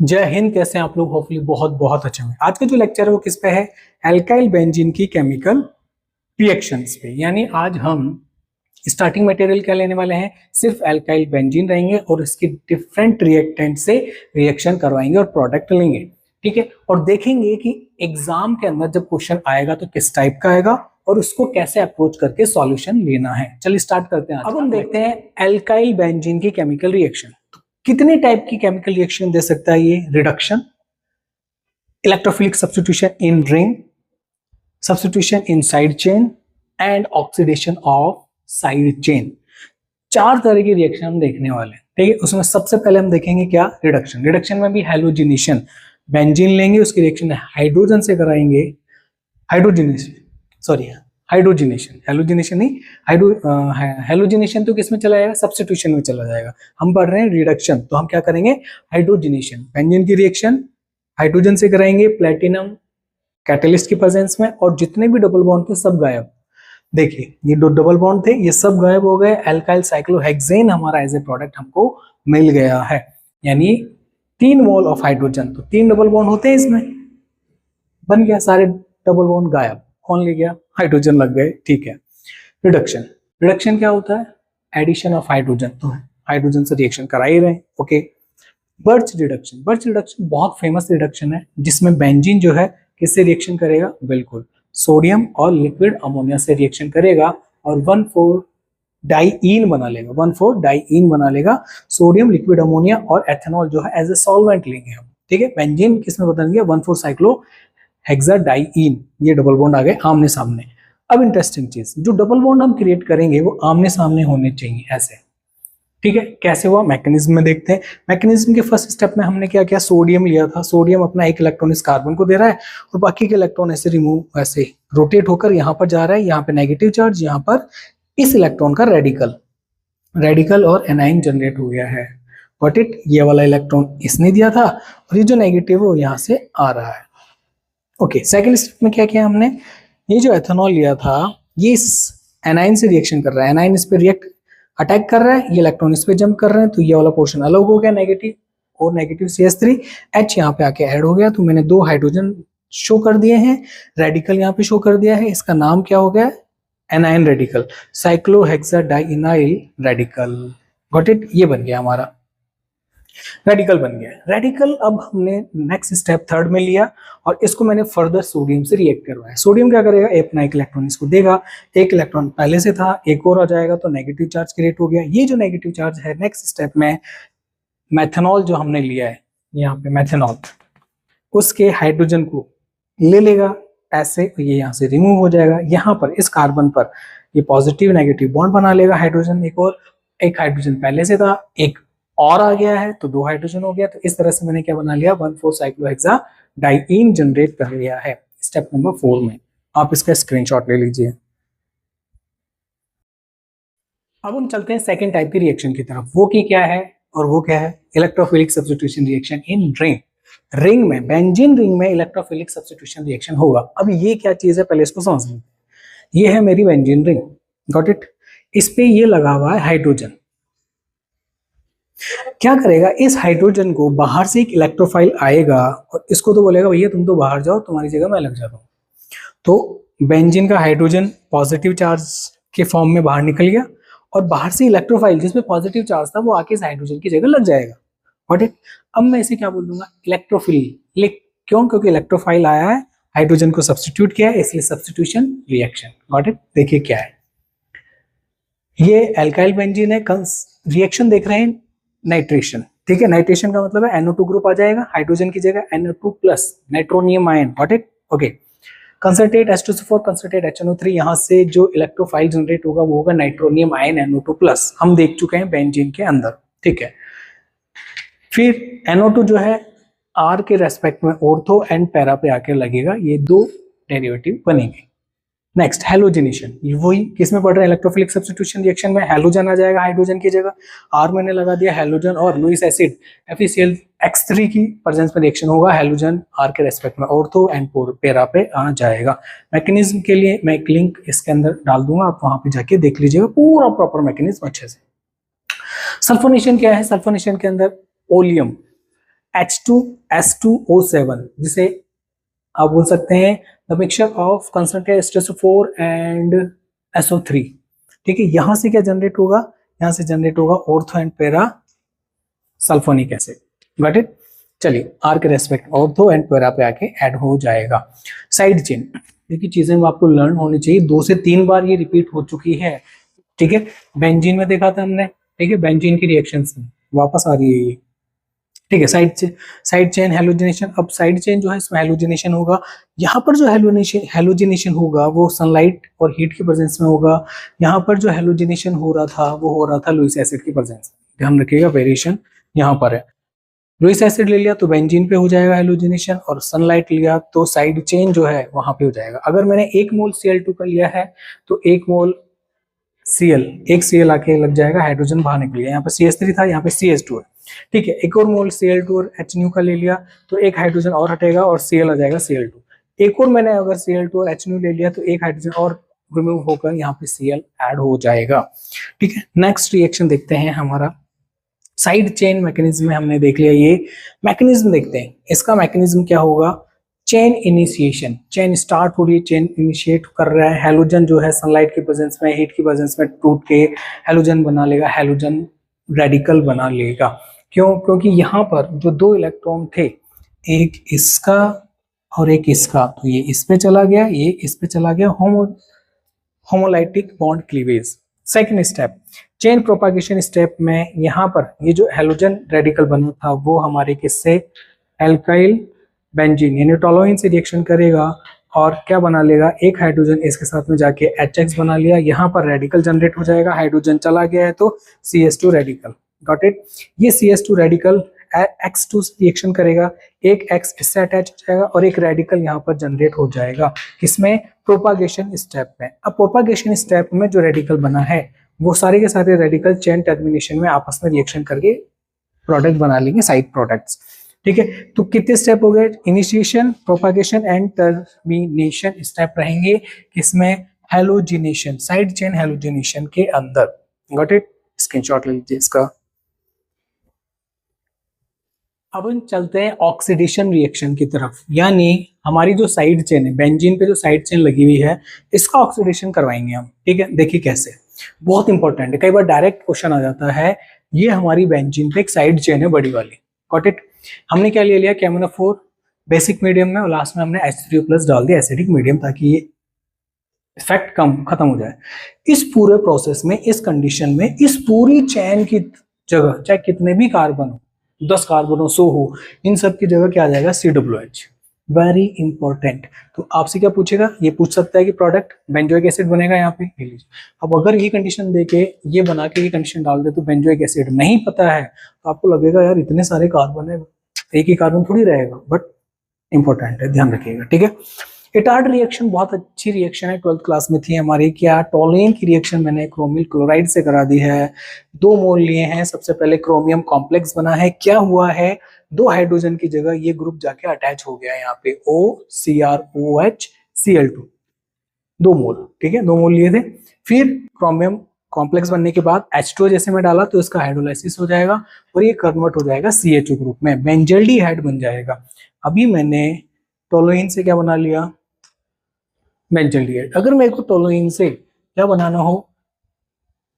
जय हिंद। कैसे हैं आप लोग? होपफुली बहुत बहुत अच्छे होंगे। आज का जो लेक्चर है वो किस पे है? एल्काइल बेंजीन की केमिकल रिएक्शंस पे। यानी आज हम स्टार्टिंग मटेरियल क्या लेने वाले हैं? सिर्फ एल्काइल बेंजीन रहेंगे और इसकी डिफरेंट रिएक्टेंट से रिएक्शन करवाएंगे और प्रोडक्ट लेंगे। ठीक है, और देखेंगे कि एग्जाम के अंदर जब क्वेश्चन आएगा तो किस टाइप का आएगा और उसको कैसे अप्रोच करके सॉल्यूशन लेना है। चलिए स्टार्ट करते हैं। अब हम देखते हैं एल्काइल बेंजीन की केमिकल रिएक्शन। कितने टाइप की केमिकल रिएक्शन दे सकता है ये? Reduction, electrophilic substitution in ring, substitution in side chain and oxidation of side chain. चार तरह की रिएक्शन हम देखने वाले हैं। ठीक है, उसमें सबसे पहले हम देखेंगे क्या? रिडक्शन। रिडक्शन में भी हैलोजिनेशन, बेंजीन लेंगे, उसकी रिएक्शन हाइड्रोजन से कराएंगे। हाइड्रोजिनेशन, सॉरी हाइड्रोजिनेशन, हैलोजिनेशन नहीं, हैलोजिनेशन तो किस में चला जाएगा? सब्स्टिट्यूशन में चला जाएगा। हम पढ़ रहे हैं रिडक्शन, तो हम क्या करेंगे? हाइड्रोजिनेशन, बेंजीन की रिएक्शन हाइड्रोजन से कराएंगे प्लेटिनम कैटलिस्ट की प्रेजेंस में, और जितने भी डबल बॉन्ड थे सब गायब। देखिए ये दो डबल बॉन्ड थे, ये सब गायब हो गए। एल्काइल साइक्लोहेक्सेन हमारा एज ए प्रोडक्ट हमको मिल गया है। यानी 3 मोल ऑफ हाइड्रोजन, तो 3 डबल बॉन्ड होते हैं इसमें, बन गया, सारे डबल बॉन्ड गायब। कौन ले गया? हाइड्रोजन लग गए। ठीक है। रिडक्शन, रिडक्शन क्या होता है? एडिशन ऑफ हाइड्रोजन, तो हाइड्रोजन से रिएक्शन करा ही रहे। Okay. Birch reduction, birch reduction बहुत फेमस रिडक्शन है जिसमें बेंजीन जो है किससे रिएक्शन करेगा? बिल्कुल सोडियम और लिक्विड अमोनिया से रिएक्शन करेगा और 1,4 डाइईन बना लेगा। 1,4 डाइईन बना लेगा। सोडियम, लिक्विड अमोनिया और एथेनॉल जो है एज ए सॉल्वेंट लेंगे हम। ठीक है, बेंजीन किसमें बदलेंगे? 1,4 साइक्लो हेक्साडाइईन। ये डबल बॉन्ड आ गए आमने सामने। अब इंटरेस्टिंग चीज, जो डबल बॉन्ड हम क्रिएट करेंगे वो आमने सामने होने चाहिए ऐसे। ठीक है, कैसे हुआ? मैकेनिज्म में देखते हैं। मैकेनिज्म के फर्स्ट स्टेप में हमने क्या किया? सोडियम लिया था। सोडियम अपना एक इलेक्ट्रॉन इस कार्बन को दे रहा है और बाकी के इलेक्ट्रॉन ऐसे रिमूव, ऐसे रोटेट होकर यहाँ पर जा रहा है। यहाँ पे नेगेटिव चार्ज, यहाँ पर इस इलेक्ट्रॉन का रेडिकल और एनाइन जनरेट हो गया है। Got it? ये वाला इलेक्ट्रॉन इसने दिया था और ये जो नेगेटिव है वो यहाँ से आ रहा है। ओके, सेकेंड स्टेप में क्या किया हमने? ये जो एथेनॉल लिया था ये इस एनाइन से रिएक्शन कर रहा है। एनाइन इस पे रिएक्ट अटैक कर रहा है, ये इलेक्ट्रॉन इस पे जंप कर रहे हैं, तो ये वाला पोर्शन अलग हो गया, नेगेटिव और नेगेटिव CH3। H यहाँ पे आके ऐड हो गया, तो मैंने 2 हाइड्रोजन शो कर दिए हैं। रेडिकल यहाँ पे शो कर दिया है, इसका नाम क्या हो गया? एनाइन radical, cyclohexadienyl radical. Got it? ये बन गया हमारा, रेडिकल बन गया। रेडिकल अब हमने नेक्स्ट स्टेप थर्ड में लिया और इसको मैंने फर्दर सोडियम से रिएक्ट करवाया। सोडियम क्या करेगा? अपना एक इलेक्ट्रॉन इसको देगा, एक इलेक्ट्रॉन पहले से था, एक और आ जाएगा, तो नेगेटिव चार्ज क्रिएट हो गया। ये जो नेगेटिव चार्ज है नेक्स्ट स्टेप में मैथेनॉल जो हमने लिया है, यहाँ पे मैथेनॉल, उसके हाइड्रोजन को ले लेगा ऐसे, ये यहाँ से रिमूव हो जाएगा। यहाँ पर इस कार्बन पर ये पॉजिटिव नेगेटिव बॉन्ड बना लेगा हाइड्रोजन, एक हाइड्रोजन पहले से था, एक और आ गया है, तो 2 हाइड्रोजन हो गया। तो इस तरह से मैंने क्या बना लिया? 1,4 साइक्लोहेक्साडाइईन जनरेट कर लिया है स्टेप नंबर 4 में। आप इसका स्क्रीनशॉट ले लीजिए। अब हम चलते हैं सेकेंड टाइप की रिएक्शन की तरफ। वो की क्या है? और वो क्या है? Electrophilic substitution reaction in ring. Ring में, बेंजीन रिंग में इलेक्ट्रोफिलिक सब्स्टिट्यूशन रिएक्शन होगा। अब ये क्या चीज है पहले इसको समझ लें। ये है मेरी बेंजीन रिंग, गॉट इट? इस पे ये लगा हुआ है हाइड्रोजन। क्या करेगा? इस हाइड्रोजन को बाहर से एक इलेक्ट्रोफाइल आएगा और इसको तो बोलेगा भैया तुम तो बाहर जाओ, तुम्हारी जगह मैं लग जाता हूं। तो बेंजीन का हाइड्रोजन पॉजिटिव चार्ज के फॉर्म में बाहर निकल गया और बाहर से इलेक्ट्रोफाइल जिसमें पॉजिटिव चार्ज था वो आके इस हाइड्रोजन की जगह लग जाएगा। Got it? अब मैं इसे क्या बोल दूंगा? इलेक्ट्रोफिल। क्यों? क्योंकि इलेक्ट्रोफाइल आया है, हाइड्रोजन को सब्स्टिट्यूट किया है, इसलिए सब्स्टिट्यूशन रिएक्शन। Got it? देखिए क्या है, ये एल्काइल बेंजीन है, रिएक्शन देख रहे हैं, नाइट्रेशन। ठीक है, नाइट्रेशन का मतलब है NO2 ग्रुप आ जाएगा, हाइड्रोजन की जगह NO2+, nitronium ion. Got it? Okay. Concentrate H2SO4, concentrate HNO3, यहाँ से जो इलेक्ट्रोफाइल जनरेट होगा वो होगा नाइट्रोनियम आयन NO2+। हम देख चुके हैं बेंजीन के अंदर। ठीक है, फिर NO2 जो है R के रेस्पेक्ट में ऑर्थो एंड पैरा पे आके लगेगा, ये 2 डेरिवेटिव बनेंगे। नेक्स्ट हैलोजिनेशन, वही किसमें पढ़ रहे हैं? इलेक्ट्रोफिलिक सब्स्टिट्यूशन रिएक्शन में हैलोजन आ जाएगा हाइड्रोजन की जगह। R मैंने लगा दिया हैलोजन और लुईस एसिड FeCl की प्रेजेंस में रिएक्शन होगा, हैलोजन R के रेस्पेक्ट में ऑर्थो एंड पैरा पे आ जाएगा। मैकेनिज्म के लिए मैं एक लिंक इसके अंदर डाल दूंगा, आप वहां पे जाके देख लीजिएगा पूरा प्रॉपर मैकेनिज्म अच्छे से। सल्फोनेशन क्या है? सल्फोनेशन के अंदर ओलियम H2S2O7, जिसे आप बोल सकते हैं the mixture of concentrated H2SO4 and SO3। ठीक है, यहां से क्या जनरेट होगा, यहां से जनरेट होगा ortho and para sulphonic acid. Got it. चलिए आर के रेस्पेक्ट ऑर्थो एंड पैरा पे आके ऐड हो जाएगा। साइड चेन, देखिए चीजें आपको लर्न होनी चाहिए, 2 से 3 बार ये रिपीट हो चुकी है। ठीक है, बेंजीन में देखा था हमने, ठीक है, बेंजीन की रिएक्शंस में वापस आ रही है ये। ठीक है, साइड चेन हैलोजिनेशन। अब साइड चेन जो है इसमें हैलोजिनेशन होगा। यहाँ पर जो हैलोजिनेशन होगा वो सनलाइट और हीट की प्रेजेंस में होगा। यहाँ पर जो हैलोजिनेशन हो रहा था वो हो रहा था लुइस एसिड की प्रेजेंस में। ध्यान रखिएगा, वेरिएशन यहाँ पर है। लुइस एसिड ले लिया तो बेंजीन पे हो जाएगा हैलोजिनेशन, और सनलाइट लिया तो साइड चेन जो है वहां पे हो जाएगा। अगर मैंने 1 मोल Cl2 का लिया है तो 1 मोल एक Cl आके लग जाएगा हाइड्रोजन बाहर निकल गया। यहाँ पे CH3 था, यहाँ पे CH2 है। ठीक है, एक और मोल Cl2 और HNu का ले लिया तो एक हाइड्रोजन और हटेगा और Cl आ जाएगा Cl2। एक और मैंने अगर Cl2 और HNu ले लिया तो एक हाइड्रोजन और रिमूव होकर यहाँ पे Cl ऐड हो जाएगा। ठीक है, नेक्स्ट रिएक्शन देखते हैं हमारा साइड चेन मैकेनिज्म में। हमने देख लिया ये मैकेनिज्म, देखते हैं इसका मैकेनिज्म क्या होगा। चेन इनिशिएशन, चेन स्टार्ट हो रही है, चेन इनिशिएट कर रहा है। हैलोजन जो है सनलाइट की प्रेजेंस में, हीट की प्रेजेंस में टूट के हैलोजन बना लेगा, हैलोजन रेडिकल बना लेगा। क्यों? क्योंकि यहाँ पर जो 2 इलेक्ट्रॉन थे, एक इसका और एक इसका, तो ये इस पे चला गया, ये इस पे चला गया, homolytic bond cleavage. Second step chain propagation step में यहाँ पर ये जो हैलोजन रेडिकल बना था वो हमारे किससे, एल्काइल बेंजीन यानी टोलुइन से रिएक्शन करेगा और क्या बना लेगा, एक हाइड्रोजन इसके साथ में जाके HX बना लिया। यहाँ पर रेडिकल जनरेट हो जाएगा, हाइड्रोजन चला गया है तो CH2 रेडिकल। Got it. ये CH2 रेडिकल X2 से रिएक्शन करेगा, एक X इससे अटैच हो जाएगा और एक रेडिकल यहाँ पर जनरेट हो जाएगा। किसमें, प्रोपागेशन स्टेप में। अब प्रोपागेशन स्टेप में जो रेडिकल बना है वो सारे के सारे रेडिकल चेन टर्मिनेशन में आपस में रिएक्शन करके प्रोडक्ट बना लेंगे, साइड प्रोडक्ट्स। ठीक है, तो कितने स्टेप हो गए, initiation, propagation and termination step रहेंगे किसमें, हैलोजिनेशन, साइड चेन हैलोजिनेशन के अंदर। गॉट इट, स्क्रीनशॉट ले लीजिए इसका। अब हम चलते हैं ऑक्सीडेशन रिएक्शन की तरफ, यानी हमारी जो साइड चेन है, बेंजीन पे जो साइड चेन लगी हुई है, इसका ऑक्सीडेशन करवाएंगे हम। ठीक है, देखिए कैसे, बहुत इंपॉर्टेंट है, कई बार डायरेक्ट क्वेश्चन आ जाता है। ये हमारी बेंजीन पे एक साइड चेन है बड़ी वाली। Got it. हमने क्या ले लिया, KMnO4 बेसिक मीडियम में, और लास्ट में हमने H3O+ डाल दिया एसिडिक मीडियम, ताकि ये इफेक्ट खत्म हो जाए। इस पूरे प्रोसेस में, इस कंडीशन में, इस पूरी चेन की जगह चाहे कितने भी कार्बन हो, 10 कार्बन हो, 100 हो, इन सब की जगह क्या आ जाएगा, COOH। Very important. तो आपसे क्या पूछेगा, ये पूछ सकता है कि प्रोडक्ट बेंजोइक एसिड बनेगा यहाँ पे, ले लीजिए। अब अगर ये कंडीशन देके ये बना के ये कंडीशन डाल दे तो बेंजोइक एसिड नहीं पता है तो आपको लगेगा यार इतने सारे कार्बन है, एक ही कार्बन थोड़ी रहेगा, बट इंपॉर्टेंट है, ध्यान रखिएगा। ठीक है, इटार्ड रिएक्शन बहुत अच्छी रिएक्शन है, 12th क्लास में थी हमारी। क्या, टोलुइन की रिएक्शन मैंने क्रोमिल क्लोराइड से करा दी है। 2 मोल लिए हैं, सबसे पहले क्रोमियम कॉम्प्लेक्स बना है। क्या हुआ है, 2 हाइड्रोजन की जगह ये ग्रुप जाके अटैच हो गया यहाँ पे, OCrOH Cl2, 2 मोल। ठीक है, 2 मोल लिए थे। फिर क्रोमियम कॉम्प्लेक्स बनने के बाद H2 जैसे मैं डाला तो इसका हाइड्रोलाइसिस हो जाएगा और ये कन्वर्ट हो जाएगा CHO ग्रुप में, बेंजल्डिहाइड बन जाएगा। अभी मैंने टोलुइन से क्या बना लिया, बेंजल्डिहाइड। अगर मेरे को टोलुइन से क्या बनाना हो,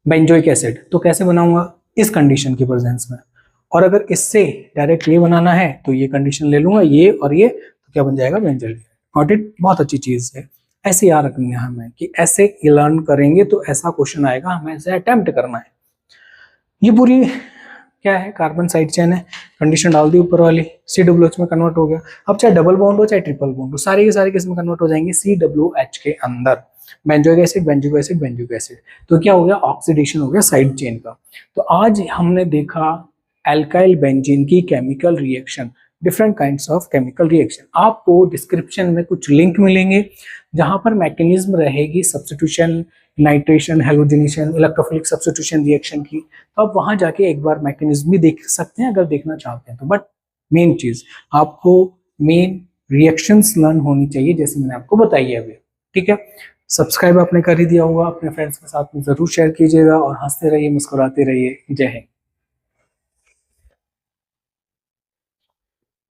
बेंजोइक एसिड, तो कैसे बनाऊंगा, इस कंडीशन की प्रेजेंस में। और अगर इससे डायरेक्ट ये बनाना है तो ये कंडीशन ले लूंगा, ये और ये, तो क्या बन जाएगा, बेंजल्डिहाइड। गॉट इट, बहुत अच्छी चीज है। ऐसे याद रखनी है हमें कि ऐसे लर्न करेंगे तो ऐसा क्वेश्चन आएगा, हमें ऐसे अटेम्प्ट करना है। ये पूरी क्या है, कार्बन साइड चेन है, कंडीशन डाल दी ऊपर वाली, COOH में कन्वर्ट हो गया। अब चाहे डबल बॉन्ड हो चाहे ट्रिपल बॉन्ड हो, सारे के सारे किसमें कन्वर्ट हो जाएंगे, COOH के अंदर, benzoic acid, benzoic acid, benzoic acid. तो क्या हो गया, ऑक्सीडेशन हो गया साइड चेन का। तो आज हमने देखा एल्काइल बेंजीन की chemical reaction, different kinds of chemical reaction. आपको डिस्क्रिप्शन में कुछ लिंक मिलेंगे जहां पर मैकेनिज्म रहेगी substitution, nitration, halogenation, electrophilic substitution reaction की। तो आप वहां जाके एक बार मैकेनिज्म भी देख सकते हैं अगर देखना चाहते हैं तो। बट मेन चीज आपको मेन रिएक्शंस लर्न होनी चाहिए, जैसे मैंने आपको बताई है अभी। ठीक है, सब्सक्राइब आपने कर ही दिया होगा, अपने फ्रेंड्स के साथ में जरूर शेयर कीजिएगा और हंसते रहिए, मुस्कुराते रहिए। जय हिंद।